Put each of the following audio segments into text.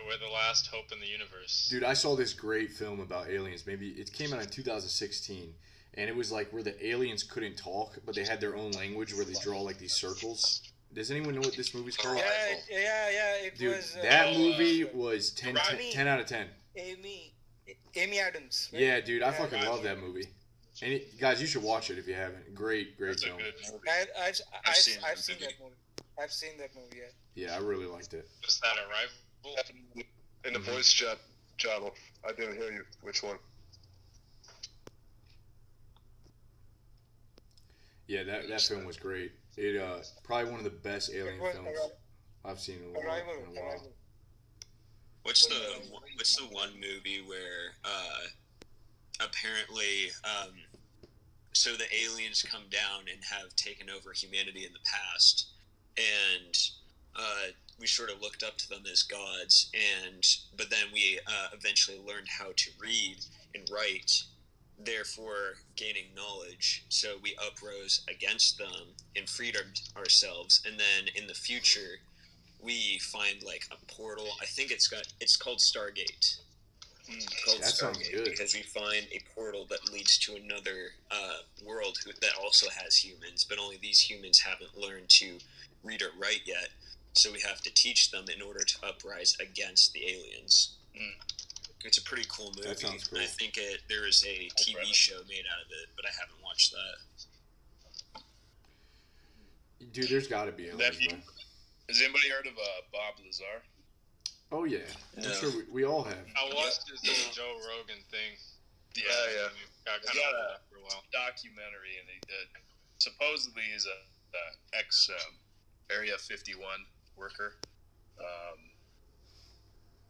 we're the last hope in the universe. Dude, I saw this great film about aliens. Maybe it came out in 2016, and it was like where the aliens couldn't talk, but they had their own language where they draw like these circles. Does anyone know what this movie's called? Yeah. It Dude, was. that movie was 10 out of 10. Amy Adams. Right? Yeah, dude, I fucking love that movie. And guys, you should watch it if you haven't. Great film. That's a good movie. I've seen that movie. I've seen that movie. Yeah, I really liked it. Was that Arrival? In the voice chat channel, I didn't hear you. Which one? Yeah, that film was great. It probably one of the best alien films I've seen in a while. What's the one movie where apparently so the aliens come down and have taken over humanity in the past, and we sort of looked up to them as gods, but then we eventually learned how to read and write, therefore gaining knowledge. So we uprose against them and freed ourselves, and then in the future we find like a portal. I think it's called Stargate. That sounds good. Because we find a portal that leads to another world that also has humans, but only these humans haven't learned to read or write yet. So we have to teach them in order to uprise against the aliens. It's a pretty cool movie. That sounds cool. I think there is a TV show made out of it, but I haven't watched that. Dude, there's got to be aliens, man. Has anybody heard of Bob Lazar? Oh yeah, I'm sure we all have. I watched his Joe Rogan thing. Yeah. Got kind of for a while. Documentary, and he supposedly is a ex Area 51 worker,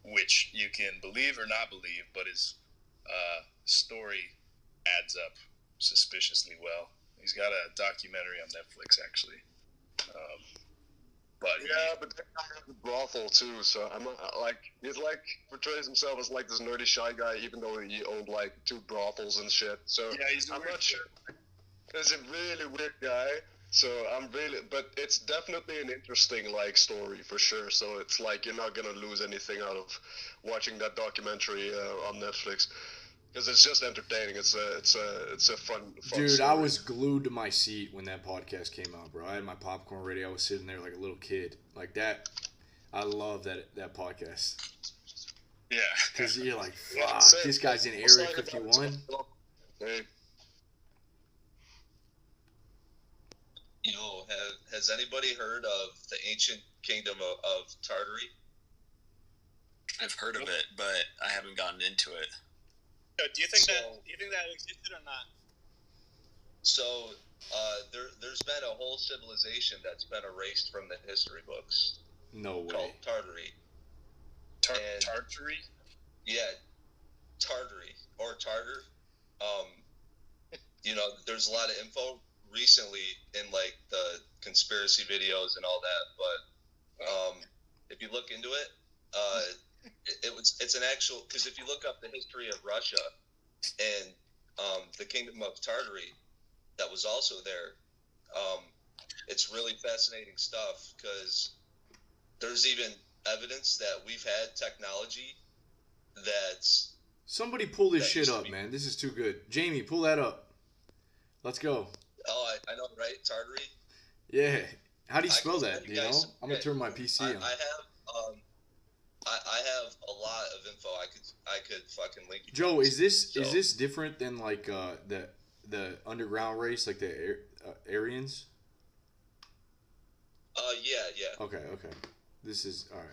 which you can believe or not believe, but his story adds up suspiciously well. He's got a documentary on Netflix, actually. But that guy has a brothel too, so I'm not, he's portrays himself as like this nerdy shy guy, even though he owned like 2 brothels and shit. So he's I'm not sure. He's a really weird guy. So but it's definitely an interesting story for sure. So it's like you're not gonna lose anything out of watching that documentary on Netflix. Because it's just entertaining. It's a fun Dude, story. I was glued to my seat when that podcast came out, bro. I had my popcorn ready. I was sitting there like a little kid. Like that. I love that podcast. Yeah. Because you're like, fuck, this guy's in Area 51. Hey. You know, has anybody heard of the ancient kingdom of Tartary? I've heard of it, but I haven't gotten into it. Do you think that existed or not? So there's been a whole civilization that's been erased from the history books. No way. Called Tartary. Tartary? Yeah, Tartary or Tartar. You know, there's a lot of info recently in like the conspiracy videos and all that, but if you look into it, it's an actual, because if you look up the history of Russia and the kingdom of Tartary that was also there, it's really fascinating stuff, because there's even evidence that we've had technology that's... Somebody pull this shit up, man. This is too good. Jamie, pull that up. Let's go. Oh, I know, right? Tartary? Yeah. How do you spell that? you You know? guys- I'm gonna turn my PC on. I have a lot of info. I could fucking link you. Joe, is this different than like the underground race, like the Aryans? Yeah. Okay. This is all right.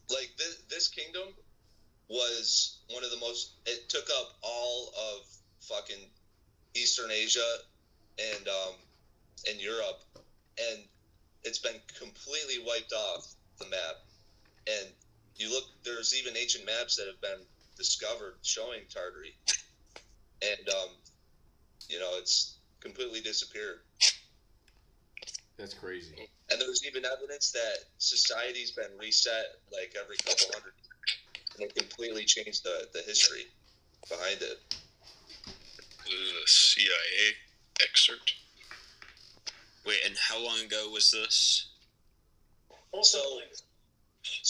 Like this kingdom was one of the most. It took up all of fucking Eastern Asia and Europe, and it's been completely wiped off the map. And you look, there's even ancient maps that have been discovered showing Tartary, and you know, it's completely disappeared. That's crazy. And there's even evidence that society's been reset like every couple hundred years, and it completely changed the history behind it. This is a CIA excerpt. Wait, and how long ago was this? So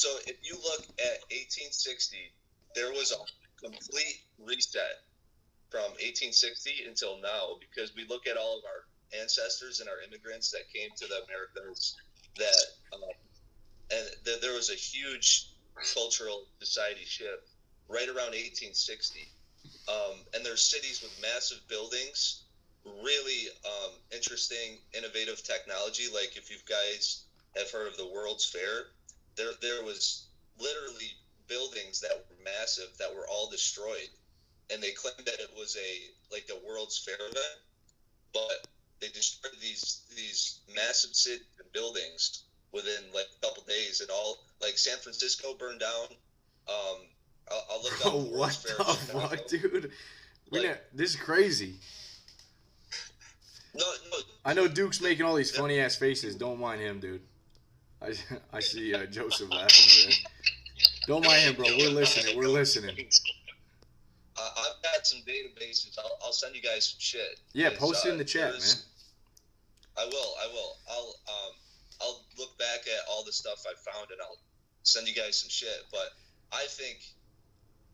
So if you look at 1860, there was a complete reset from 1860 until now, because we look at all of our ancestors and our immigrants that came to the Americas, there was a huge cultural society shift right around 1860. And there's cities with massive buildings, really interesting, innovative technology. Like if you guys have heard of the World's Fair, there was literally buildings that were massive that were all destroyed, and they claimed that it was a World's Fair event, but they destroyed these massive cities and buildings within like a couple days, and all like San Francisco burned down. I'll look up. Bro, what the fuck, dude? This is crazy. No. I know Duke's making all these funny ass faces. Don't mind him, dude. I see Joseph laughing over there. Don't mind him, bro. We're listening. I've got some databases. I'll send you guys some shit. Yeah, post it in the chat, man. I will. I'll look back at all the stuff I found and I'll send you guys some shit. But I think,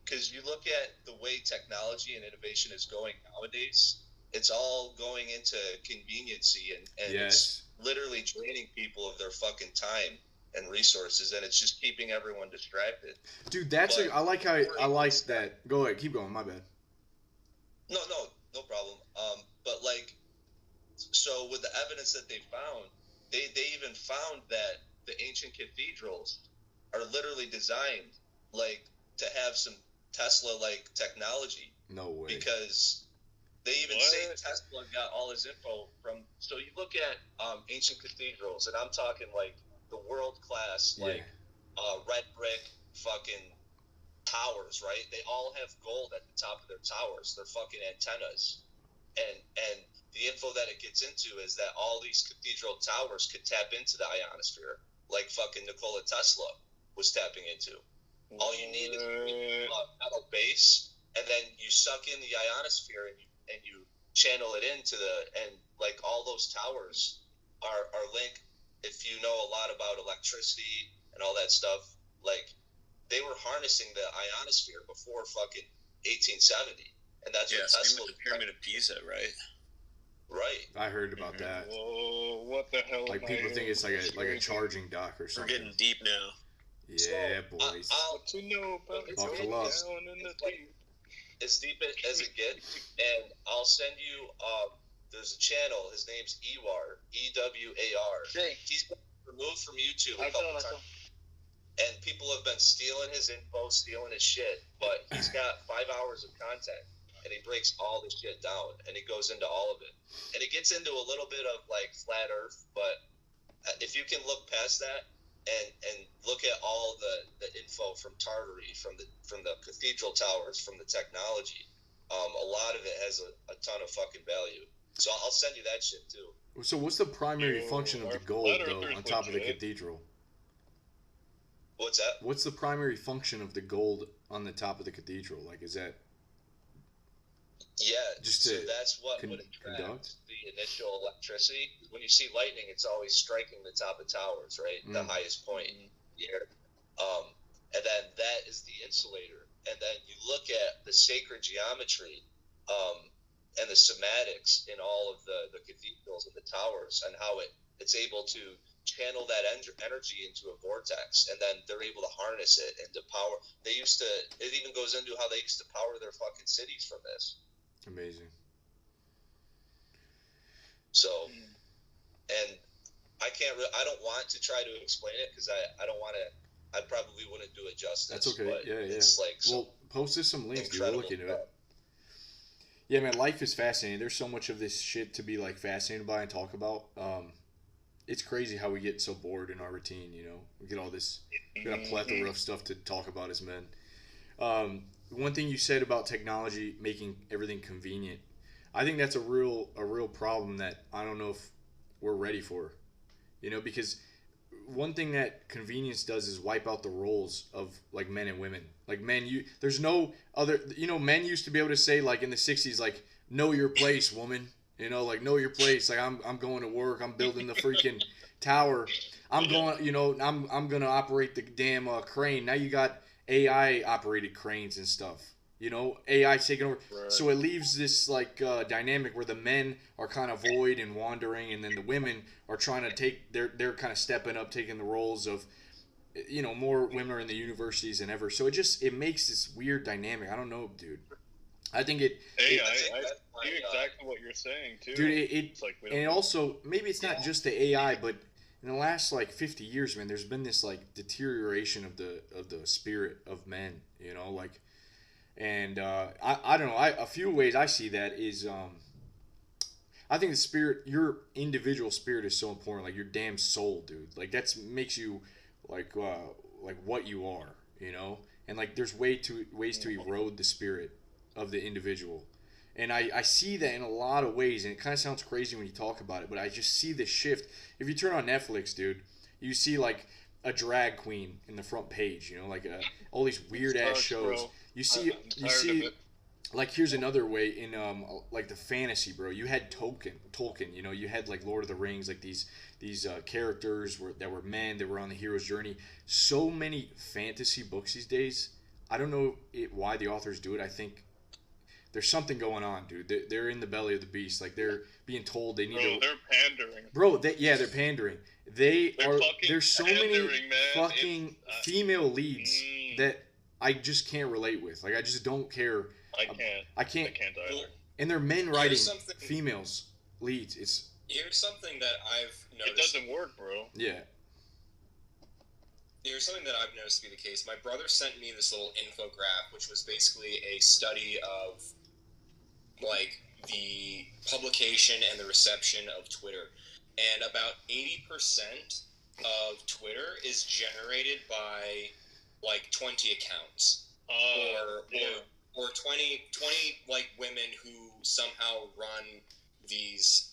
because you look at the way technology and innovation is going nowadays, it's all going into conveniency and it's literally draining people of their fucking time and resources, and it's just keeping everyone distracted. Dude, I like that. Go ahead, keep going. My bad. No problem. But like, so with the evidence that they found, they even found that the ancient cathedrals are literally designed like to have some Tesla-like technology. No way. Because they even say Tesla got all his info from. So you look at ancient cathedrals, and I'm talking like the world-class, like red brick fucking towers, right? They all have gold at the top of their towers. They're fucking antennas. And the info that it gets into is that all these cathedral towers could tap into the ionosphere, like fucking Nikola Tesla was tapping into. All you need is a metal base, and then you suck in the ionosphere and you channel it into and like all those towers are linked. If you know a lot about electricity and all that stuff, like they were harnessing the ionosphere before fucking 1870, and that's what Tesla. With the Pyramid of Pisa, right? Right. I heard about that. Whoa, what the hell? Like people think it's like a charging dock or something. We're getting deep now. Yeah, boys. What you know about Buckle up. As deep as it gets, and I'll send you. There's a channel. His name's Ewar, EWAR. He's been removed from YouTube a couple times, and people have been stealing his info, stealing his shit. But he's got 5 hours of content, and he breaks all this shit down, and he goes into all of it, and it gets into a little bit of like flat Earth. But if you can look past that and look at all the info from Tartary, from the cathedral towers, from the technology, a lot of it has a ton of fucking value. So I'll send you that shit too. So what's the primary function of the gold, though, on top of the cathedral? What's that? What's the primary function of the gold on the top of the cathedral? Like, is that... Yeah, just so that's what would attract the initial electricity. When you see lightning, it's always striking the top of towers, right? The highest point in the air. And then that is the insulator. And then you look at the sacred geometry and the somatics in all of the cathedrals and the towers, and how it's able to channel that energy into a vortex, and then they're able to harness it into power. It even goes into how they used to power their fucking cities from this. Amazing. So, and I don't want to try to explain it because I don't want to. I probably wouldn't do it justice. That's okay. But yeah. It's like post us some links, dude. We'll look into it. Yeah, man, life is fascinating. There's so much of this shit to be like fascinated by and talk about. It's crazy how we get so bored in our routine. You know, we get all this, we got a plethora of stuff to talk about as men. One thing you said about technology making everything convenient, I think that's a real problem that I don't know if we're ready for. You know, because one thing that convenience does is wipe out the roles of like men and women. Like men, there's no other. You know, men used to be able to say like in the '60s, like know your place, woman. You know, like know your place. Like I'm going to work. I'm building the freaking. tower. I'm going, I'm gonna operate the damn crane. Now you got AI operated cranes and stuff. AI taking over. Right. So it leaves this like dynamic where the men are kind of void and wandering, and then the women are trying to take. They're kind of stepping up, taking the roles of, more women are in the universities than ever. So it makes this weird dynamic. I don't know, dude. I think it. Hey, I think I that's see my, exactly what you're saying too. Dude, It's like we don't and know. also maybe it's not just the AI, but in the last like 50 years, man, there's been this like deterioration of the spirit of men, like, and I don't know. A few ways I see that is I think the spirit, your individual spirit, is so important. Like your damn soul, dude. Like that's makes you like what you are, and like there's ways to erode the spirit of the individual. And I see that in a lot of ways, and it kind of sounds crazy when you talk about it, but I just see this shift. If you turn on Netflix, dude, you see like a drag queen in the front page, like all these weird ass Sucks, shows. bro. You see, I'm tired of it. like here's another way in like the fantasy, bro. You had Tolkien. You had like Lord of the Rings, like these characters that were men that were on the hero's journey. So many fantasy books these days. I don't know why the authors do it. I think there's something going on, dude. They're in the belly of the beast. Like they're being told they need to. They're pandering. Bro, they're pandering. They're fucking There's so many pandering, man. fucking female leads that I just can't relate with. Like I just don't care. I can't. I can't. I can't either. And they're men writing something- females leads. It's Here's something that I've It noticed. doesn't work, bro. yeah. Here's something that I've noticed to be the case. My brother sent me this little infograph, which was basically a study of like the publication and the reception of Twitter. And about 80% of Twitter is generated by like 20 accounts. Or 20 like women who somehow run these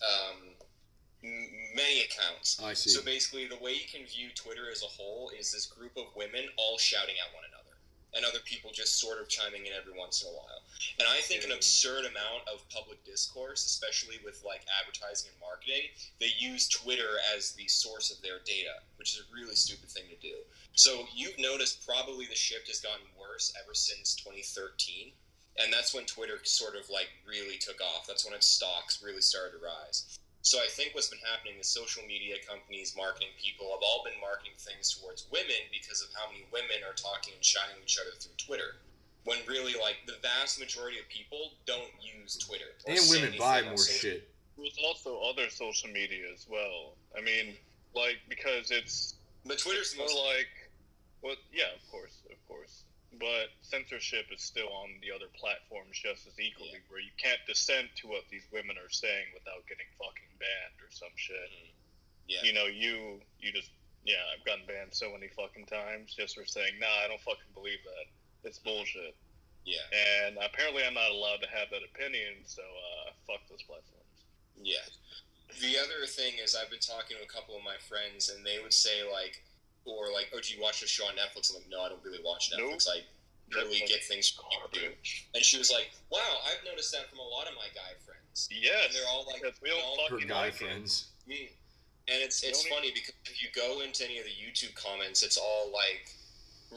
many accounts. I see. So basically, the way you can view Twitter as a whole is this group of women all shouting at one another, and other people just sort of chiming in every once in a while. And I think an absurd amount of public discourse, especially with like advertising and marketing, they use Twitter as the source of their data, which is a really stupid thing to do. So you've noticed probably the shift has gotten worse ever since 2013. And that's when Twitter sort of like really took off. That's when its stocks really started to rise. So I think what's been happening is social media companies, marketing people have all been marketing things towards women because of how many women are talking and shining each other through Twitter. When really, like, the vast majority of people don't use Twitter. And women buy more shit. There's also other social media as well. I mean, like, because it's But Twitter's the more most like, well, yeah, of course. But censorship is still on the other platforms just as equally, where you can't dissent to what these women are saying without getting fucking banned or some shit. Yeah. You just, I've gotten banned so many fucking times just for saying, nah, I don't fucking believe that. It's bullshit. Yeah. And apparently I'm not allowed to have that opinion, so fuck those platforms. Yeah. The other thing is I've been talking to a couple of my friends, and they would say, like, or like, oh, do you watch the show on Netflix? I'm like, no, I don't really watch Netflix. Nope. I really get things from YouTube. And she was like, wow, I've noticed that from a lot of my guy friends. Yes. And they're all like, because we don't Her fucking guy like friends. it. And it's funny because if you go into any of the YouTube comments, it's all like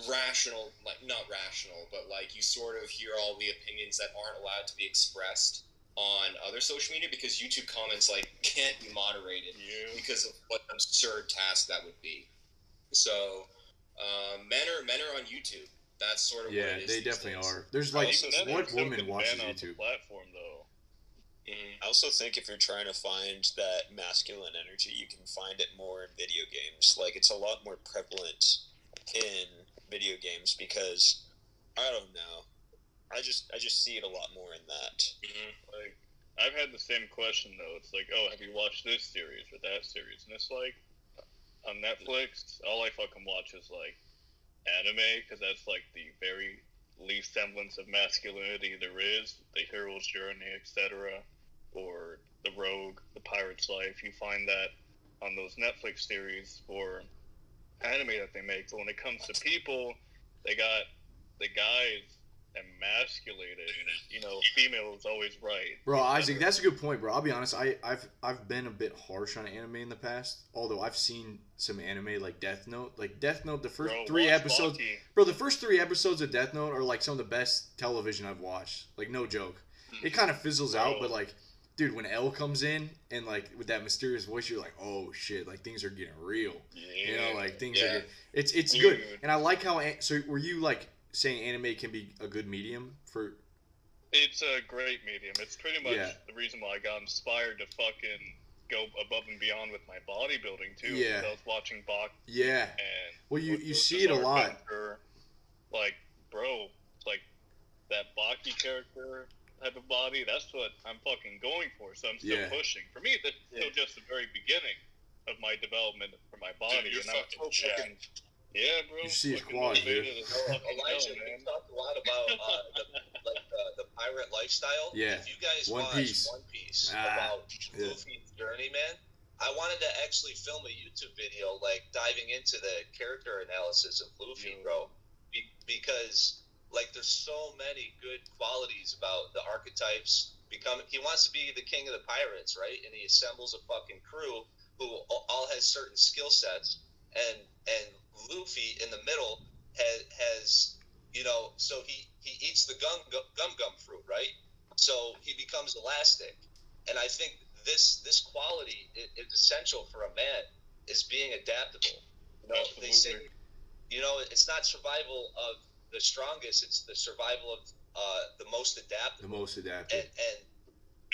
rational, like not rational, but like you sort of hear all the opinions that aren't allowed to be expressed on other social media because YouTube comments like can't be moderated because of what an absurd task that would be. So men are on YouTube. That's sort of what it is. They definitely are. There's like what woman watches YouTube? Platform though. I also think if you're trying to find that masculine energy, you can find it more in video games. Like it's a lot more prevalent in video games because I don't know. I just see it a lot more in that. Like I've had the same question though. It's like, oh, have you watched this series or that series? And it's like on Netflix, all I fucking watch is like anime because that's like the very least semblance of masculinity there is. The hero's journey, etc., or the rogue, the pirate's life. You find that on those Netflix series or anime that they make. But when it comes to people, they got the guys emasculated. You know, female is always right. Bro, Isaac, that's a good point, bro. I'll be honest. I've been a bit harsh on anime in the past. Although I've seen some anime like Death Note. Like Death Note, the first 3 episodes. Baki. Bro, the first 3 episodes of Death Note are like some of the best television I've watched. Like no joke. It kind of fizzles out, but like, dude, when L comes in and like with that mysterious voice, you're like, oh shit, like things are getting real. Yeah. You know, like things are getting, it's good. And I like how so were you like saying anime can be a good medium for? It's a great medium. It's pretty much the reason why I got inspired to fucking go above and beyond with my bodybuilding too. Yeah. I was watching Bach. Yeah. And well, you see it a lot. Like, bro, like that Baki character type of body. That's what I'm fucking going for. So I'm still pushing. For me, this is still just the very beginning of my development for my body. Dude, you're and fucking jacked. Yeah, bro. You see his quad, dude. Elijah, we talked a lot about the pirate lifestyle. Yeah. If you guys One watch Piece. One Piece about Luffy's journey, man, I wanted to actually film a YouTube video, like diving into the character analysis of Luffy, bro, because like there's so many good qualities about the archetypes. He wants to be the king of the pirates, right? And he assembles a fucking crew who all has certain skill sets, and Luffy in the middle has you know, so he eats the gum fruit, right? So he becomes elastic, and I think this quality is essential for a man, is being adaptable. You know, they say, you know, it's not survival of the strongest, it's the survival of the most adaptive. The most adaptive.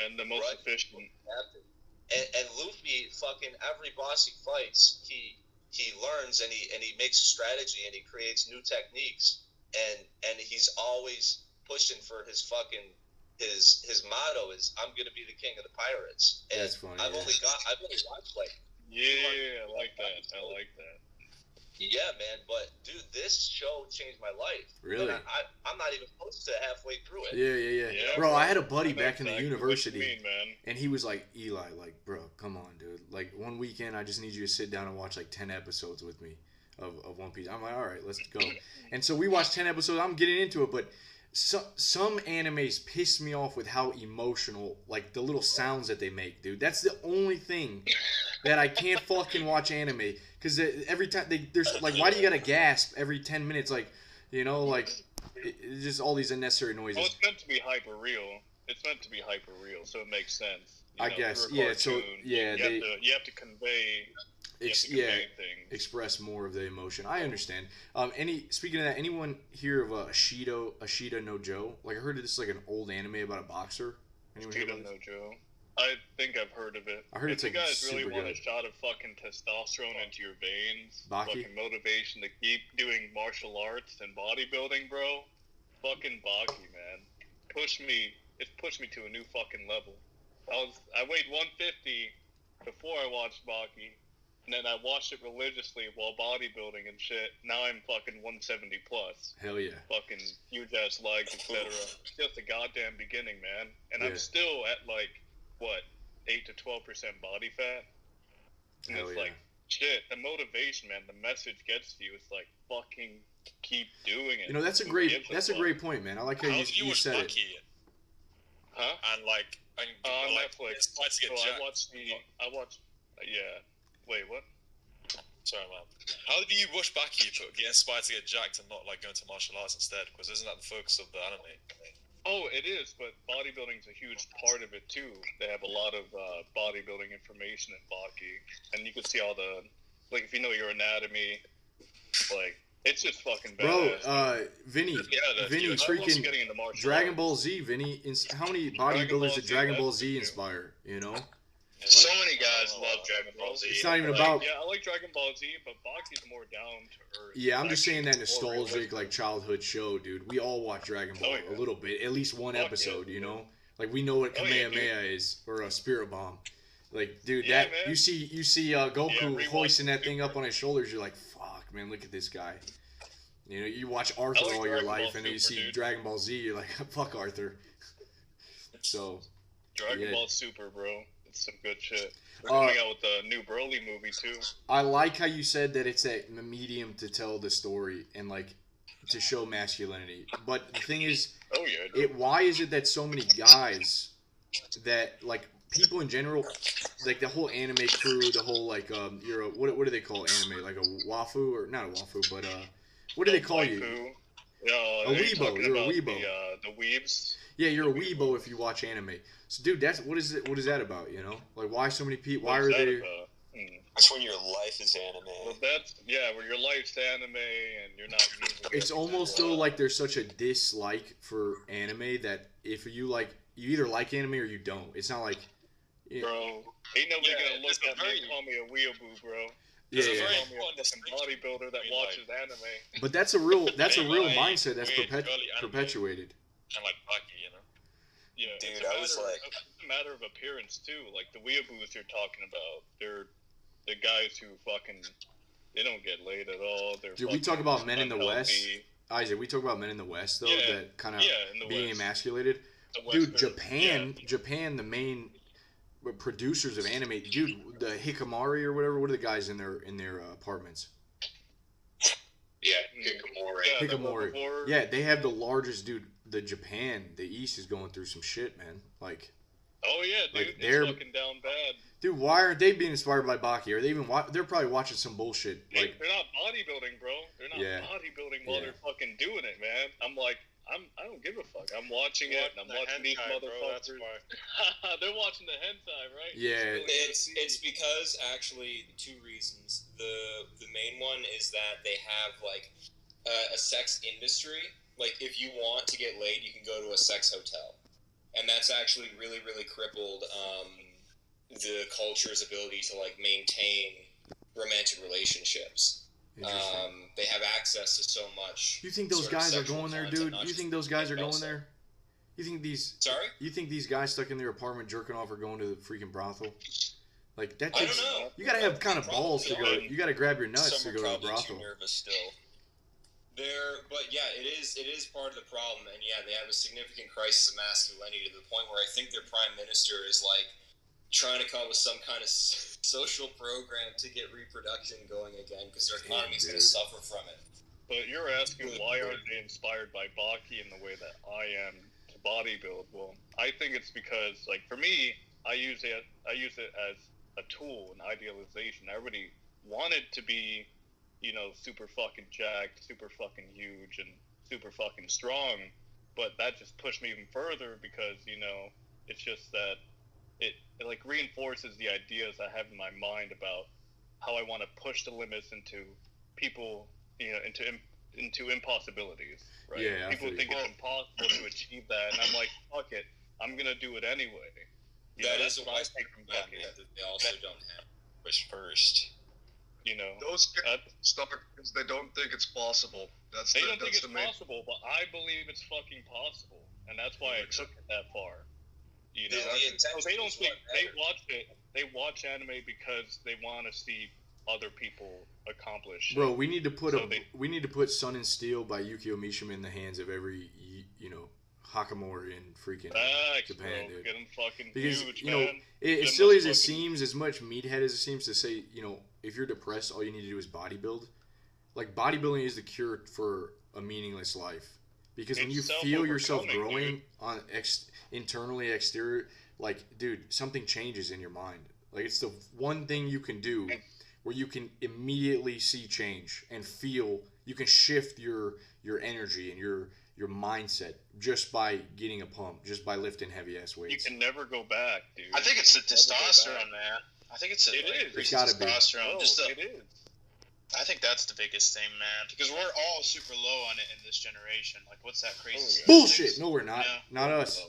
And the most efficient. And Luffy, fucking every boss he fights, he learns and he makes a strategy and he creates new techniques, and he's always pushing for his fucking his motto is, I'm gonna be the king of the pirates. And that's funny. I've only watched like I like that. I like that. Yeah, man, but dude, this show changed my life. Really? I'm not even close to halfway through it. Yeah. Bro, I had a buddy back in the university, what you mean, man. and he was like, Eli, like, bro, come on, dude. Like, one weekend, I just need you to sit down and watch like 10 episodes with me of One Piece. I'm like, all right, let's go. And so we watched 10 episodes. I'm getting into it, but some animes piss me off with how emotional, like the little sounds that they make, dude. That's the only thing that I can't fucking watch anime, because every time there's like, why do you gotta gasp every 10 minutes? Like, you know, like it's just all these unnecessary noises. Well, it's meant to be hyper real. It's meant to be hyper real, so it makes sense. I guess, yeah. So yeah, you have to convey. Express more of the emotion. I understand. Speaking of that, anyone hear of Ashita no Joe? Like, I heard this is like an old anime about a boxer. Anyone hear Ashita about no this? Joe. I think I've heard of it. I heard it's if like you guys really super want good. a shot of fucking testosterone into your veins, Baki? fucking motivation to keep doing martial arts and bodybuilding, bro, fucking Baki, man. It pushed me to a new fucking level. I weighed 150 before I watched Baki. And then I watched it religiously while bodybuilding and shit. Now I'm fucking 170 plus. Hell yeah. Fucking huge ass legs, etc. It's just a goddamn beginning, man. And I'm still at like, what, 8 to 12% body fat? And Hell it's yeah. like, shit, the motivation, man, the message gets to you. It's like, fucking keep doing it. You know, that's a great point, man. I like how you said it. Huh? And like, on Netflix. So I watched, yeah. Wait, what? Sorry, man. How do you watch Baki but get inspired to get jacked and not like go into martial arts instead? Because isn't that the focus of the anime? Oh, it is, but bodybuilding's a huge part of it too. They have a lot of bodybuilding information in Baki, and you can see all the, like, if you know your anatomy, like, it's just fucking badass. Bro, Vinny, freaking getting into martial Dragon arts. Ball Z, Vinny. How many bodybuilders did Dragon Ball Z inspire? You know. So many guys love Dragon Ball Z. It's not even about. Yeah, I like Dragon Ball Z, but Baki's more down to earth. Yeah, I'm just saying that nostalgic, like, childhood show, dude. We all watch Dragon Ball a little bit, at least one episode, you know. Like, we know what Kamehameha is, or a Spirit Bomb. Like, dude, Yeah, that man. you see Goku rewatch hoisting that thing up on his shoulders. You're like, fuck, man, look at this guy. You know, you watch Arthur I like all your Dragon Ball life, and then you Super, see dude. Dragon Ball Z. You're like, fuck Arthur. So. Dragon Yeah. Ball Super, bro. It's some good shit. They're coming out with the new Broly movie too. I like how you said that it's a medium to tell the story, and like to show masculinity. But the thing is, Oh yeah. why is it that so many guys that like people in general, like the whole anime crew, the whole like you're a, what do they call anime? Like a wafu or not a wafu, but what do they call you? A weebo. You're a weebo. The weebs. Yeah, you're a weebo if you watch anime. So, dude, that's what is it? What is that about? You know, like why so many people? Why are they? That's when your life is anime. Well, where your life's anime and you're not. It's almost though like there's such a dislike for anime that if you like, you either like anime or you don't. It's not like. Bro, ain't nobody gonna look at me and call me a weeaboo, bro. Yeah, Call me a fucking bodybuilder that watches anime. But that's a real mindset that's perpetuated. Kind of like Bucky, you know. Yeah, dude, it's a matter of appearance too. Like the weeaboos you're talking about, they're the guys who they don't get laid at all. Dude, we talk about men in the West. Isaac, we talk about men in the West though that kind of being emasculated. Dude, Japan, the main producers of anime, dude, the Hikamari or whatever. What are the guys in their apartments? Yeah, Hikamori. Yeah, they have the largest, dude. The East is going through some shit, man. Like. Oh yeah, dude, like they're fucking down bad. Dude, why aren't they being inspired by Baki? Are they even? They're probably watching some bullshit. Like they're not bodybuilding, bro. They're not bodybuilding while they're fucking doing it, man. I'm like, I don't give a fuck. I'm watching it, and I'm watching these motherfuckers. They're watching the hentai, right? Yeah. It's because actually 2 reasons. The main one is that they have like a sex industry. Like if you want to get laid, you can go to a sex hotel, and that's actually really, really crippled the culture's ability to like maintain romantic relationships. They have access to so much. You think those guys are going there, dude? You think those guys are going there? You think these? Sorry? You think these guys stuck in their apartment jerking off are going to the freaking brothel? Like that takes. I don't know. You gotta have kind of balls to go. You gotta grab your nuts to go to the brothel. Too nervous still. But yeah, it is part of the problem, and yeah, they have a significant crisis of masculinity to the point where I think their prime minister is like trying to come up with some kind of social program to get reproduction going again because their economy is going to suffer from it. But you're asking why aren't they inspired by Baki in the way that I am to bodybuild? Well, I think it's because, like, for me, I use it as a tool, an idealization. I really wanted to be, super fucking jacked, super fucking huge, and super fucking strong. But that just pushed me even further because, it's just that it like reinforces the ideas I have in my mind about how I want to push the limits into people, into impossibilities, right? Yeah, people think it's impossible to achieve that, and I'm like, fuck it, I'm gonna do it anyway. That is a wise thing from Bucky that they also don't have. Push first. Those guys start because they don't think it's possible. They don't think it's possible, but I believe it's fucking possible, and that's why I took it that far. They don't think they watch anime because they want to see other people accomplish. Bro, we need to put Sun and Steel by Yukio Mishima in the hands of every Hakamori in freaking Japan, dude. Get him fucking because huge, man. As silly as it seems, as much meathead as it seems to say, if you're depressed, all you need to do is bodybuild. Like bodybuilding is the cure for a meaningless life. Because when you feel yourself growing on internally, exterior, like, dude, something changes in your mind. Like, it's the one thing you can do where you can immediately see change and feel. You can shift your energy and your mindset just by getting a pump, just by lifting heavy ass weights. You can never go back, dude. I think it's the testosterone, man. I think it's it's gotta testosterone. It is. I think that's the biggest thing, man. Because we're all super low on it in this generation. Like, what's that crazy? Bullshit. No, we're not. Yeah. Not us.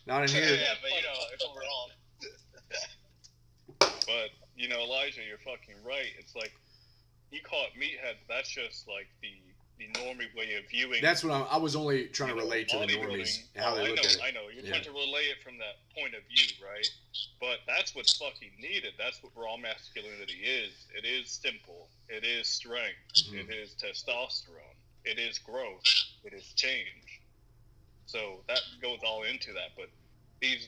Not in here. Yeah, but if we're all. But Elijah, you're fucking right. It's like you call it meathead. That's just like the normie way of viewing. That's what I was only trying to relate to the normies and how they look at it. I know. You're trying to relay it from that point of view, right? But that's what's fucking needed. That's what raw masculinity is. It is simple. It is strength. Mm-hmm. It is testosterone. It is growth. It is change. So that goes all into that. But these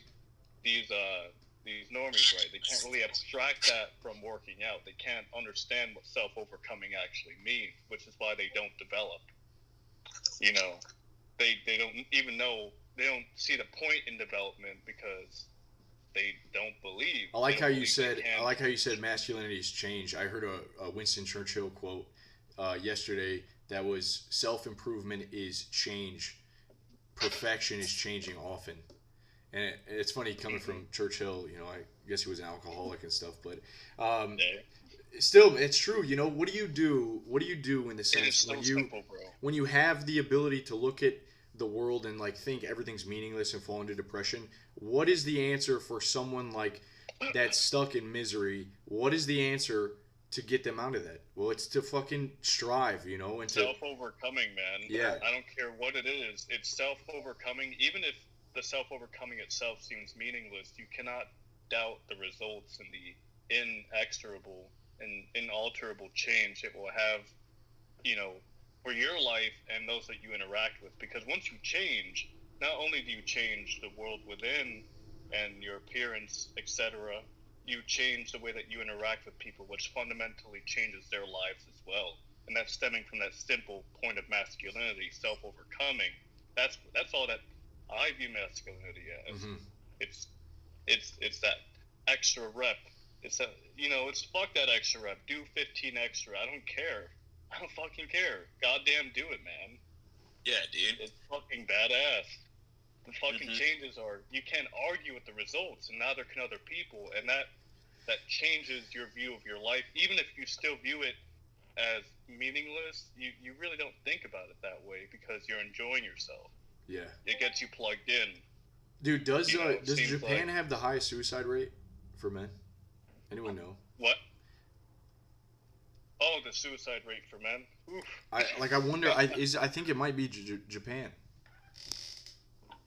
these normies, right? They can't really abstract that from working out. They can't understand what self-overcoming actually means, which is why they don't develop. You know, they don't even know, they don't see the point in development because they don't believe. I like how you said masculinity's changed. I heard a Winston Churchill quote yesterday that was, self-improvement is change, perfection is changing often. And it's funny coming from Churchill, you know, I guess he was an alcoholic and stuff, but still, it's true. You know, what do you do in the sense when you have the ability to look at the world and like think everything's meaningless and fall into depression? What is the answer for someone like that's stuck in misery? What is the answer to get them out of that? Well, it's to fucking strive, you know, and to self-overcoming, man. Yeah. I don't care what it is. It's self-overcoming. Even if the self-overcoming itself seems meaningless, you cannot doubt the results and the inexorable and inalterable change it will have, you know, for your life and those that you interact with. Because once you change, not only do you change the world within and your appearance, etc., you change the way that you interact with people, which fundamentally changes their lives as well. And that's stemming from that simple point of masculinity, self-overcoming. That's all that I view masculinity as. Mm-hmm. It's that extra rep. It's that, you know, it's fuck that extra rep. Do 15 extra. I don't care. I don't fucking care. Goddamn do it, man. Yeah, dude. It's fucking badass. The fucking changes are, you can't argue with the results, and neither can other people, and that changes your view of your life. Even if you still view it as meaningless, you really don't think about it that way because you're enjoying yourself. Yeah. It gets you plugged in. Dude, does Japan have the highest suicide rate for men? Anyone know? What? Oh, the suicide rate for men? Oof. I wonder, I think it might be Japan.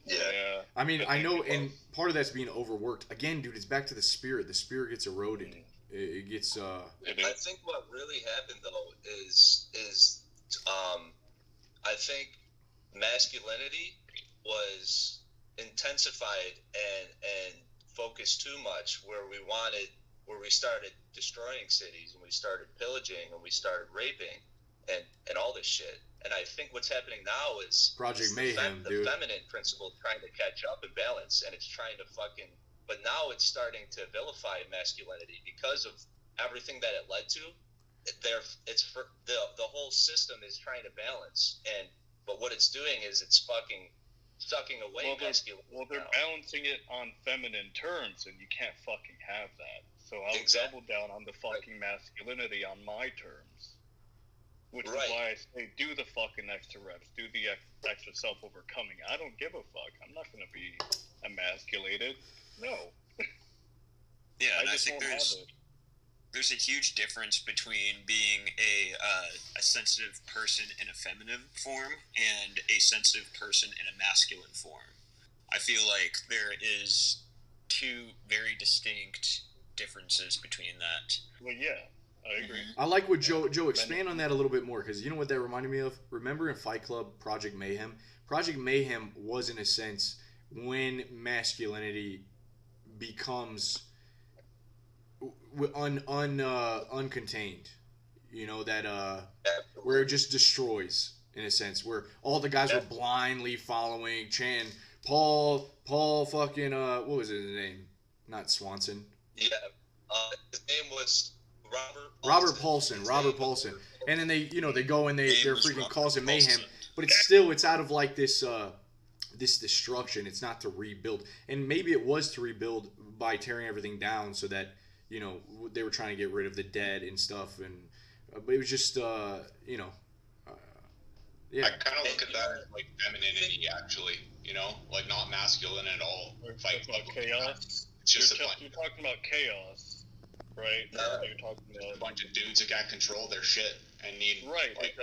Yeah. I mean, I know, and part of that's being overworked. Again, dude, it's back to the spirit. The spirit gets eroded. It gets. I think what really happened though is I think masculinity was intensified and focused too much, where we started destroying cities and we started pillaging and we started raping and all this shit. And I think what's happening now is Project Mayhem, the feminine principle trying to catch up and balance, and it's trying to fucking. But now it's starting to vilify masculinity because of everything that it led to. The whole system is trying to balance, but what it's doing is it's fucking sucking away masculinity. Well, they're balancing it on feminine terms, and you can't fucking have that. So I'll double down on the fucking masculinity on my terms. Which is why I say do the fucking extra reps, do the extra self-overcoming. I don't give a fuck. I'm not going to be emasculated. No. Yeah, and I think there's a huge difference between being a sensitive person in a feminine form and a sensitive person in a masculine form. I feel like there is two very distinct differences between that. Well, yeah. I agree. I like what Joe expand on that a little bit more, because you know what that reminded me of? Remember in Fight Club, Project Mayhem? Project Mayhem was, in a sense, when masculinity becomes uncontained. You know, that where it just destroys, in a sense, where all the guys were blindly following Chan. Paul fucking, what was his name? Not Swanson. Yeah. His name was Robert Paulson. And then they go and they're freaking causing mayhem. But it's out of like this destruction. It's not to rebuild. And maybe it was to rebuild by tearing everything down so that, you know, they were trying to get rid of the dead and stuff. And but it was just, yeah. I kind of look at that as like femininity, actually. You know, like not masculine at all. Fight Club chaos. It's just you're talking about chaos. Right, you're talking about a bunch of dudes that can't control their shit and need exactly.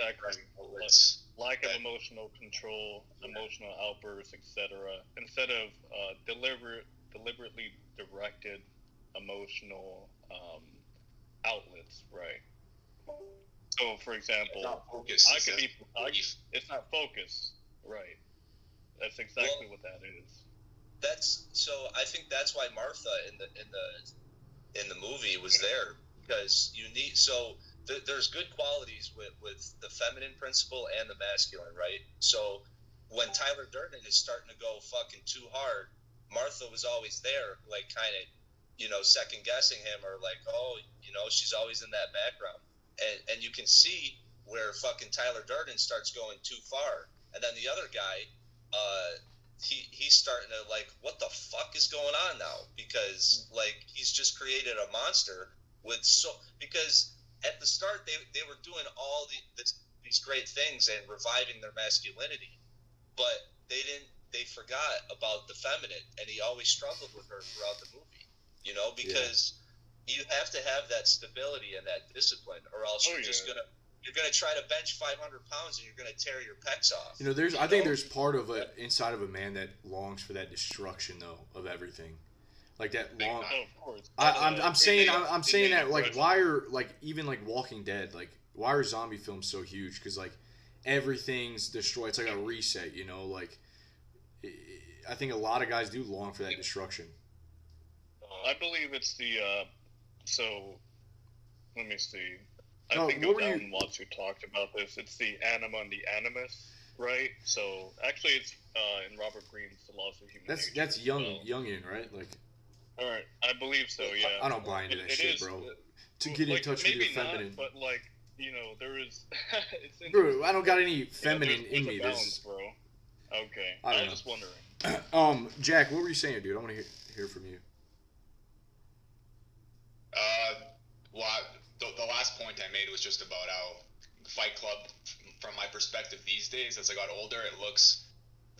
Lack of emotional control, emotional outbursts, etc. Instead of deliberately directed emotional outlets, right? So, for example, it's not focus, right? That's exactly what that is. that's so. I think that's why Martha in the movie was there, because you need there's good qualities with the feminine principle and the masculine, right? So when Tyler Durden is starting to go fucking too hard, Martha was always there, like kind of, second guessing him, or like, oh, she's always in that background, and you can see where fucking Tyler Durden starts going too far, and then the other guy, he's starting to like, what the fuck is going on now? Because like he's just created a monster because at the start they were doing all these great things and reviving their masculinity, but they forgot about the feminine, and he always struggled with her throughout the movie, because you have to have that stability and that discipline, or else you're gonna try to bench 500 pounds and you're gonna tear your pecs off. I think there's part of inside of a man that longs for that destruction though of everything, like that long. Oh, of course. I'm saying that like why are like even like Walking Dead, like why are zombie films so huge? Because like everything's destroyed. It's like a reset, like I think a lot of guys do long for that destruction. I believe it's the so let me see. I think O'Dowd Watts who talked about this. It's the anima and the animus, right? So actually, it's in Robert Greene's The Laws of Human Nature. That's Jungian, right? Like, all right, I believe so. Yeah, I don't buy into that shit, bro. To get in touch with your feminine, but like there is. It's bro, I don't got any feminine in me. Balance, bro. Okay, I was just wondering. Jack, what were you saying, dude? I want to hear from you. Well, the last point I made was just about how Fight Club, from my perspective these days, as I got older, it looks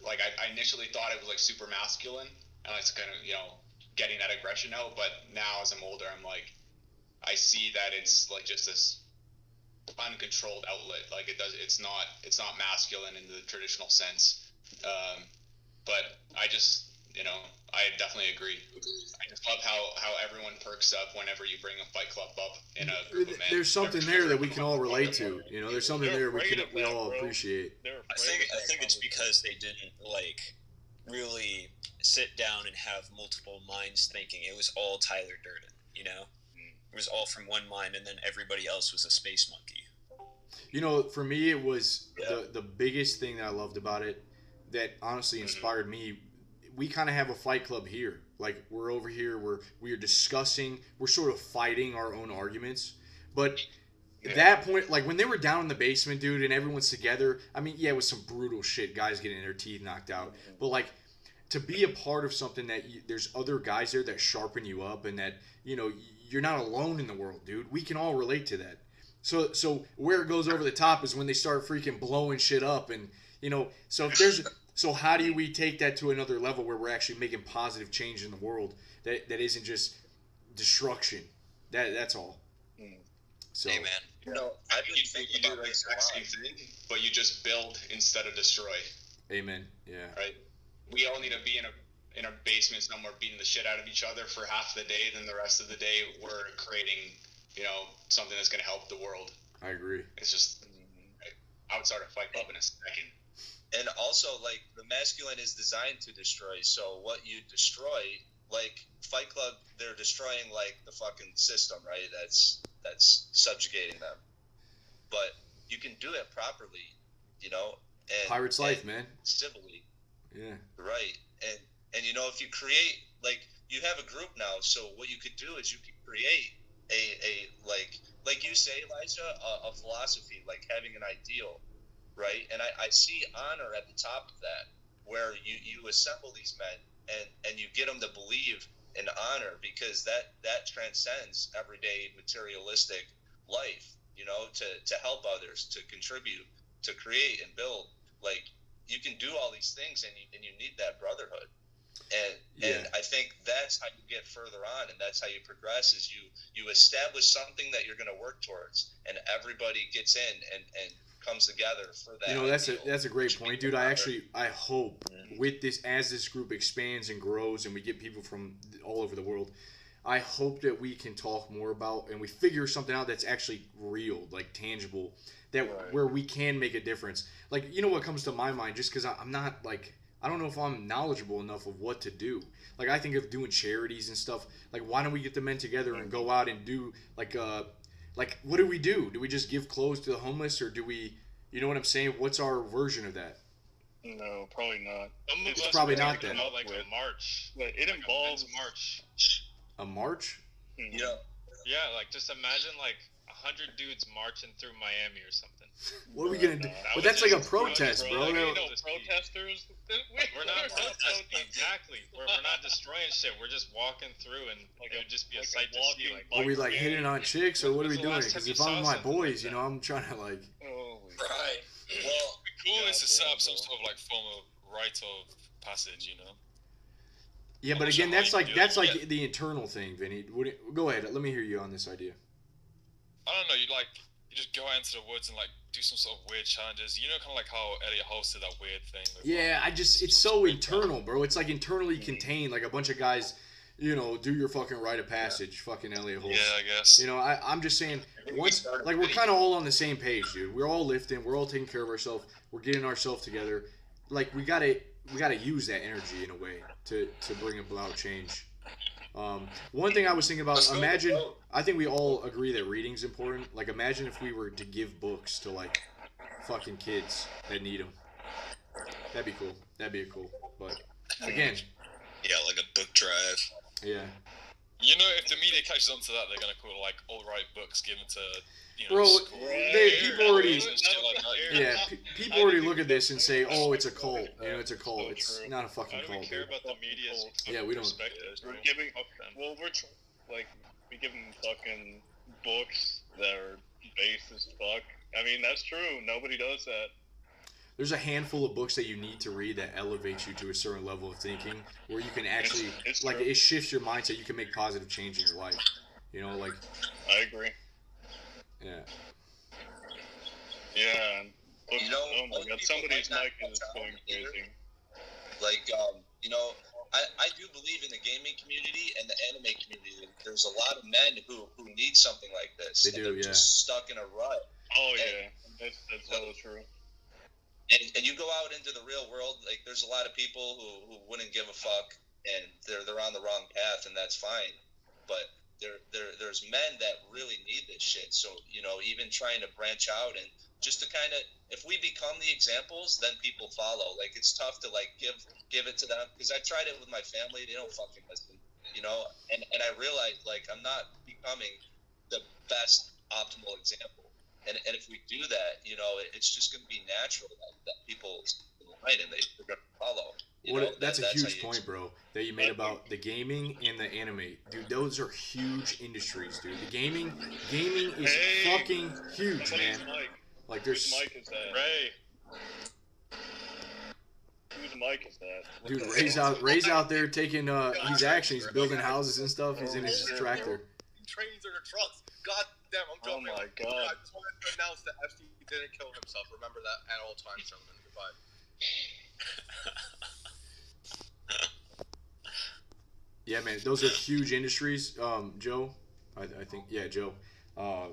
like I initially thought it was like super masculine, and it's kind of getting that aggression out. But now as I'm older, I'm like, I see that it's like just this uncontrolled outlet. Like it's not masculine in the traditional sense. But I just I definitely agree. I just love how everyone perks up whenever you bring a Fight Club up in a group of men. There's something there that we can all relate to. There's something there we all appreciate. I think it's because they didn't like really sit down and have multiple minds thinking. It was all Tyler Durden. It was all from one mind, and then everybody else was a space monkey. For me, it was the biggest thing that I loved about it that honestly inspired me. We kind of have a Fight Club here. Like, we're over here, we are discussing, we're sort of fighting our own arguments. But at that point, like, when they were down in the basement, dude, and everyone's together, I mean, yeah, it was some brutal shit, guys getting their teeth knocked out. But, like, to be a part of something that there's other guys there that sharpen you up, and that, you're not alone in the world, dude. We can all relate to that. So where it goes over the top is when they start freaking blowing shit up, and, so if there's... So how do we take that to another level where we're actually making positive change in the world that isn't just destruction? That's all. So, hey man, I've been thinking about the exact same thing, but you just build instead of destroy. Amen. Yeah. Right. We all need to be in a basement somewhere beating the shit out of each other for half the day. Then the rest of the day we're creating, something that's going to help the world. I agree. It's just I would start a Fight Club in a second. And also, like, the masculine is designed to destroy, so what you destroy, like, Fight Club, they're destroying, like, the fucking system, right? That's subjugating them. But you can do it properly, and Pirate's life, man. Civilly. Yeah. Right. And if you create, like, you have a group now, so what you could do is you could create a like you say, Elijah, a philosophy, like having an ideal. Right, and I see honor at the top of that, where you assemble these men and you get them to believe in honor, because that transcends everyday materialistic life. To help others, to contribute, to create and build. Like, you can do all these things, and you need that brotherhood. And I think that's how you get further on, and that's how you progress. Is you establish something that you're going to work towards, and everybody gets in and comes together for that. That's a great point, dude. I hope with this, as this group expands and grows and we get people from all over the world, I hope that we can talk more about and we figure something out that's actually real, like tangible, where we can make a difference. Like, what comes to my mind, just because I'm not like, I don't know if I'm knowledgeable enough of what to do. Like, I think of doing charities and stuff. Like, why don't we get the men together and go out and do, like, what do we do? Do we just give clothes to the homeless, or do we, you know what I'm saying? What's our version of that? No, probably not. It's probably not that. Like a march. But it involves a march. A march? Yeah. Yeah, like, just imagine, like, 100 dudes marching through Miami or something. What are we gonna do? But that's like a protest, bro. Like, protesters. We're not protesting. Exactly. We're not destroying shit. We're just walking through, and it would just be a sight to see. Like, are we like hitting on chicks, or what are we doing? Because if I'm with my boys, like you know, I'm trying to like. Right. Well, cool is to set up some sort of like form of rite of passage, you know. Yeah, but again, that's like the internal thing, Vinny. Go ahead. Let me hear you on this idea. I don't know. You just go out into the woods and like do some sort of weird challenges. You know, kind of like how Elliot hosted that weird thing. It's so internal, bro. It's like internally contained. Like a bunch of guys, you know, do your fucking rite of passage, fucking Elliot host. Yeah, I guess. You know, I'm just saying, once like we're kind of all on the same page, dude. We're all lifting. We're all taking care of ourselves. We're getting ourselves together. Like we gotta use that energy in a way to bring about change. One thing I was thinking about, imagine, I think we all agree that reading's important. Like, imagine if we were to give books to, like, fucking kids that need them. That'd be cool. But, again. Yeah, like a book drive. Yeah. You know, if the media catches on to that, they're going to call it, like, alt-right books given to, you know, bro, school. people already, yeah, people already look at this and say, oh, it's a cult. You know, it's a cult. It's not a fucking cult. How do we care about the media's we don't. We're giving, we give them fucking books that are base as fuck. I mean, that's true. Nobody does that. There's a handful of books that you need to read that elevates you to a certain level of thinking, where you can actually, it shifts your mindset. You can make positive change in your life. You know, like. I agree. Yeah. Yeah. You know, oh my god, somebody's mic is going crazy. Like, you know, I do believe in the gaming community and the anime community. There's a lot of men who need something like this. They do, yeah. Just stuck in a rut. Oh, yeah. That's so true. And you go out into the real world, like, there's a lot of people who wouldn't give a fuck, and they're on the wrong path, and that's fine. But there's men that really need this shit. So, you know, even trying to branch out and just to kind of, if we become the examples, then people follow. Like, it's tough to, like, give it to them, because I tried it with my family. They don't fucking listen, you know? And I realized, like, I'm not becoming the best optimal example. And if we do that, you know, it's just going to be natural that people line and they're going to follow. That's a huge point, bro, that you made about the gaming and the anime. Dude, those are huge industries, dude. The gaming is fucking huge, man. Like, there's... Whose mic is that? Ray. Whose mic is that? Dude, Ray's out there taking his action. He's building houses and stuff. He's in his tractor. Trains or trucks. God damn, I'm jumping. Oh my god. I just wanted to announce that FD didn't kill himself. Remember that at all times, gentlemen. Goodbye. Yeah, man, those are huge industries. Joe, I think, yeah, Joe. A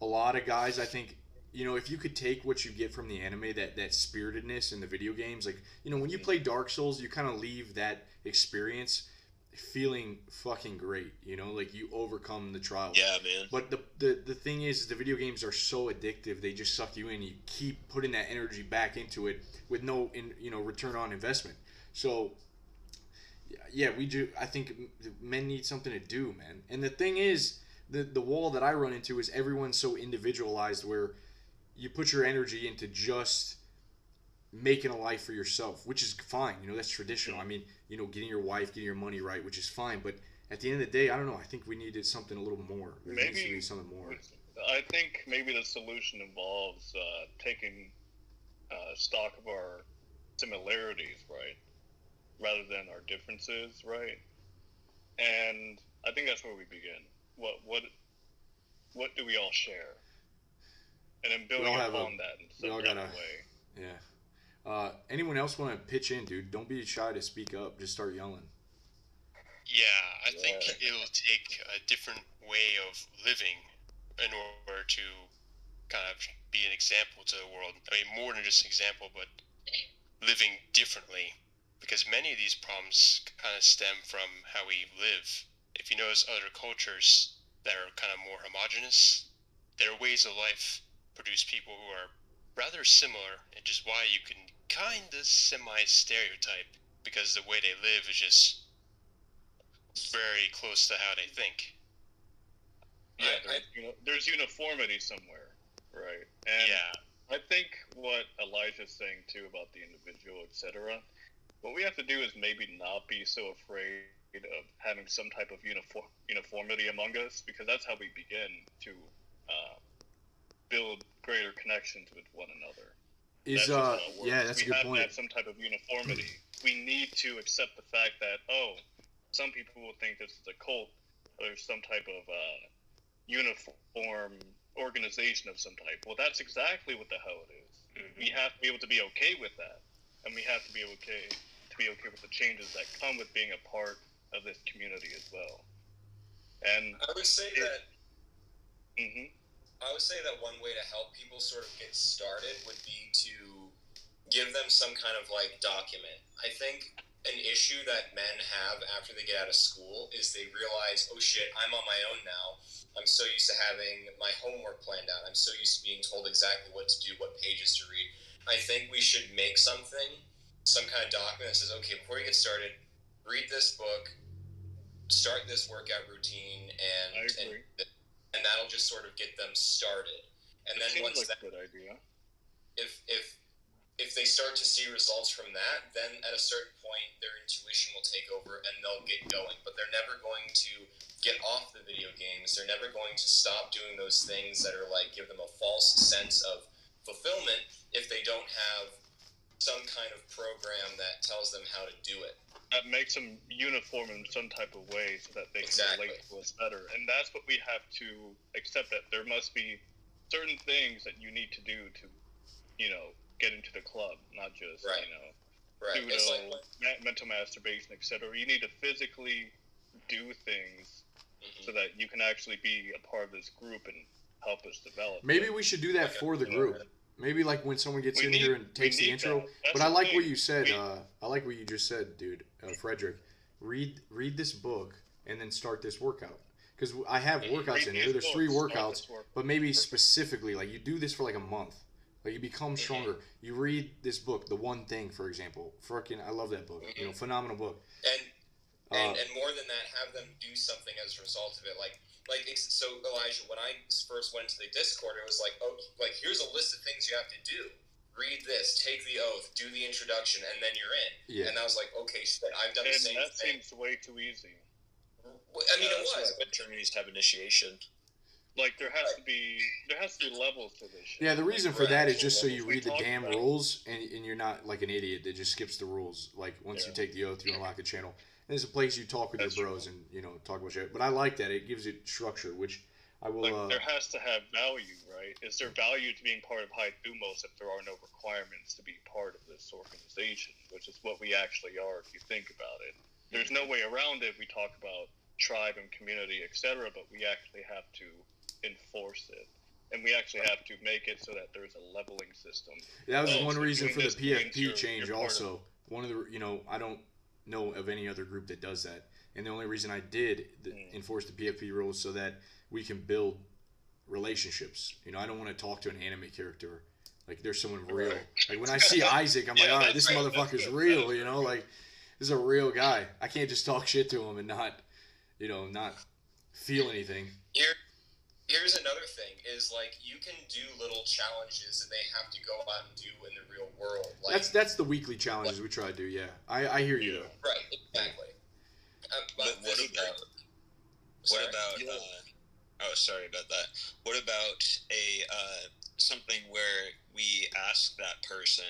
lot of guys, I think, you know, if you could take what you get from the anime, that spiritedness in the video games, like, you know, when you play Dark Souls, you kind of leave that experience feeling fucking great, you know, like you overcome the trials. Yeah, man. But the thing is, the video games are so addictive; they just suck you in. You keep putting that energy back into it with no, return on investment. So, yeah, we do. I think men need something to do, man. And the thing is, the wall that I run into is everyone's so individualized, where you put your energy into just making a life for yourself, which is fine. You know, that's traditional. I mean, you know, getting your wife, getting your money right, which is fine. But at the end of the day, I don't know. I think we needed something a little more. There needs to be something more. I think maybe the solution involves taking stock of our similarities, right, rather than our differences, right? And I think that's where we begin. What do we all share? And then building upon that in some kind of way. Yeah. Anyone else want to pitch in, dude? Don't be shy to speak up. Just start yelling. Yeah, I think it will take a different way of living in order to kind of be an example to the world. I mean, more than just an example, but living differently, because many of these problems kind of stem from how we live. If you notice other cultures that are kind of more homogenous, their ways of life produce people who are rather similar, which is why you can kind of semi-stereotype, because the way they live is just very close to how they think. Yeah, there's uniformity somewhere, right? And I think what Elijah's saying too about the individual, etc. What we have to do is maybe not be so afraid of having some type of uniformity among us, because that's how we begin to build greater connections with one another. That's a good point. We have to have some type of uniformity. We need to accept the fact that, some people will think this is a cult, or there's some type of uniform organization of some type. Well, that's exactly what the hell it is. Mm-hmm. We have to be able to be okay with that, and we have to be okay with the changes that come with being a part of this community as well. And I would say that. Mm-hmm. I would say that one way to help people sort of get started would be to give them some kind of like document. I think an issue that men have after they get out of school is they realize, oh shit, I'm on my own now. I'm so used to having my homework planned out. I'm so used to being told exactly what to do, what pages to read. I think we should make some kind of document that says, okay, before you get started, read this book, start this workout routine, and that'll just sort of get them started. And then once that's a good idea. If they start to see results from that, then at a certain point their intuition will take over and they'll get going. But they're never going to get off the video games. They're never going to stop doing those things that are like give them a false sense of fulfillment if they don't have some kind of program that tells them how to do it. That makes them uniform in some type of way so that they can relate to us better. And that's what we have to accept, that there must be certain things that you need to do to, get into the club, not just, pseudo, mental masturbation, etc. You need to physically do things so that you can actually be a part of this group and help us develop. Maybe we should do that for the group. Maybe like when someone gets in here and takes the intro. But I like what you said. I like what you just said, dude. Frederick, read this book and then start this workout. Because I have workouts in here. There's 3 workouts, but maybe specifically, like you do this for like a month. Like you become stronger. You read this book, The One Thing, for example. I love that book. Phenomenal book. And more than that, have them do something as a result of it. So Elijah, when I first went to the Discord, it was like, here's a list of things you have to do. Read this, take the oath, do the introduction, and then you're in. Yeah. And I was like, okay, shit, I've done the same thing. That seems way too easy. I mean, it was. But needs to have initiation. Like there has to be levels to this shit. Yeah, the reason for that is just so you read the damn rules and you're not like an idiot that just skips the rules. Like once you take the oath, you unlock a channel. And it's a place you talk with your bros and talk about shit. But I like that; it gives it structure, which I will. There has to have value, right? Is there value to being part of Thumos if there are no requirements to be part of this organization, which is what we actually are if you think about it. There's no way around it. We talk about tribe and community, etc., but we actually have to enforce it, and we actually have to make it so that there's a leveling system. That was one reason for the PFP change. Also, one of the I don't know of any other group that does that, and the only reason I did enforce the PFP rules so that we can build relationships. I don't want to talk to an anime character like there's someone real. Like when I see Isaac, I'm like, all right, this motherfucker's real. Like this is a real guy. I can't just talk shit to him and not feel anything. Here's another thing, is like you can do little challenges that they have to go out and do in the real world. Like, that's the weekly challenges we try to do, yeah. I hear you though. Right, exactly. But what about sorry about that. What about something where we ask that person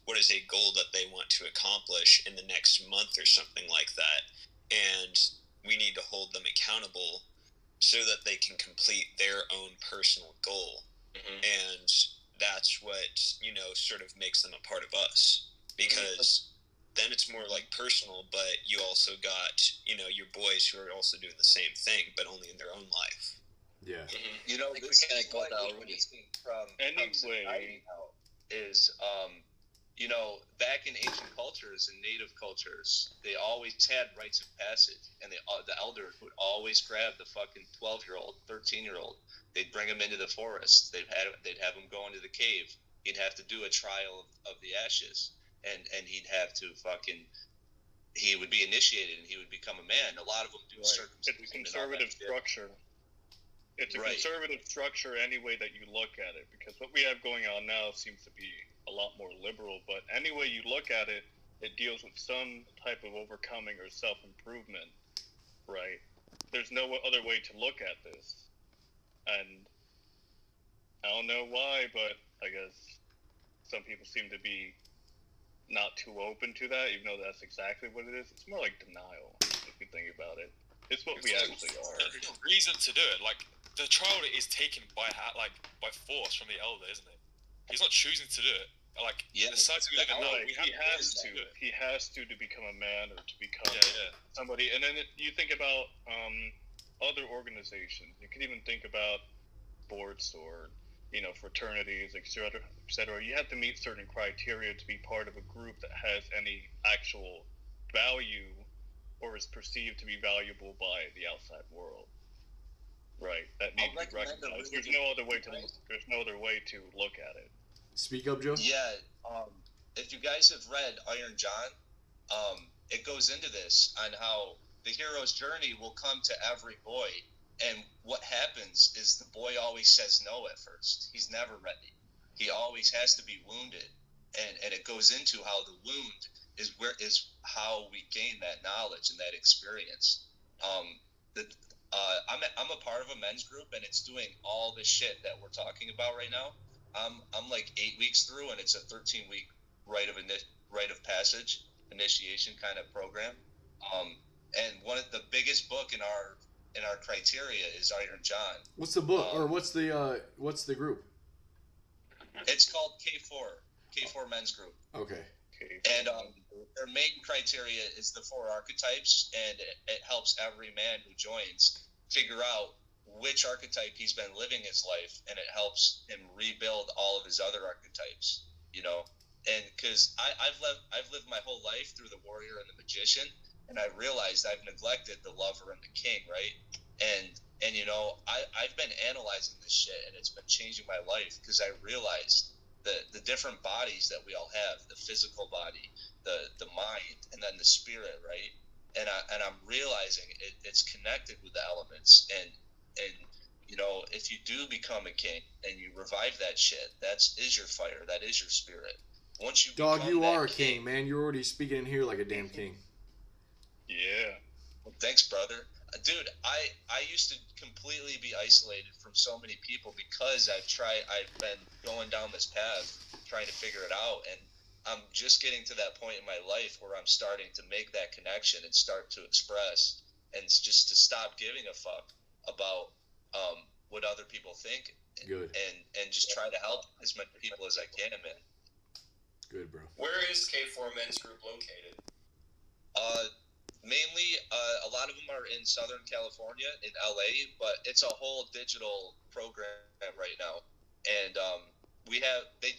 what is a goal that they want to accomplish in the next month or something like that, and we need to hold them accountable so that they can complete their own personal goal. And that's what, sort of makes them a part of us. Because then it's more like personal, but you also got, your boys who are also doing the same thing, but only in their own life. Yeah. This is what we're missing from society now is, you know, back in ancient cultures and native cultures, they always had rites of passage, and the elders would always grab the fucking 12-year-old, 13-year-old. They'd bring him into the forest. They'd have him go into the cave. He'd have to do a trial of the ashes, and he'd have to he would be initiated, and he would become a man. A lot of them do circumcision. It's a conservative structure. It's a conservative structure any way that you look at it, because what we have going on now seems to be a lot more liberal, but any way you look at it, it deals with some type of overcoming or self-improvement, right? There's no other way to look at this. And I don't know why, but I guess some people seem to be not too open to that, even though that's exactly what it is. It's more like denial, if you think about it. It's what we actually are. There's a reason to do it. Like, the child is taken by force from the elder, isn't it? He's not choosing to do it. Like, the society we live in now, he has to become a man or to become somebody. And then you think about other organizations. You can even think about sports or, you know, fraternities, etc., etc. You have to meet certain criteria to be part of a group that has any actual value or is perceived to be valuable by the outside world. Right. That needs to be recognized. There's no other way to look at it. Speak up, Joe. Yeah. If you guys have read Iron John, it goes into this on how the hero's journey will come to every boy, and what happens is the boy always says no at first. He's never ready. He always has to be wounded, and it goes into how the wound is how we gain that knowledge and that experience. I'm a part of a men's group, and it's doing all the shit that we're talking about right now. I'm like 8 weeks through, and it's a 13-week rite of passage initiation kind of program. And one of the biggest book in our criteria is Iron John. What's the book, or what's the group? It's called K4 Men's Group. Okay. And their main criteria is the 4 archetypes, and it helps every man who joins figure out which archetype he's been living his life, and it helps him rebuild all of his other archetypes, you know. And because I've lived my whole life through the warrior and the magician, and I realized I've neglected the lover and the king, right? And you know, I've been analyzing this shit, and it's been changing my life, because I realized the different bodies that we all have, the physical body, the mind, and then the spirit, right? And I'm realizing it's connected with the elements, and you know, if you do become a king and you revive that shit, that is your fire, that is your spirit. Once you you are a king, man. You're already speaking in here like a damn king. Yeah. Well, thanks, brother. Dude, I used to completely be isolated from so many people because I've been going down this path trying to figure it out, and I'm just getting to that point in my life where I'm starting to make that connection and start to express, and just to stop giving a fuck about what other people think. Good. And just try to help as many people as I can, man. Good, bro. Where is K4 Men's Group located? Mainly, a lot of them are in Southern California, in LA, but it's a whole digital program right now. And they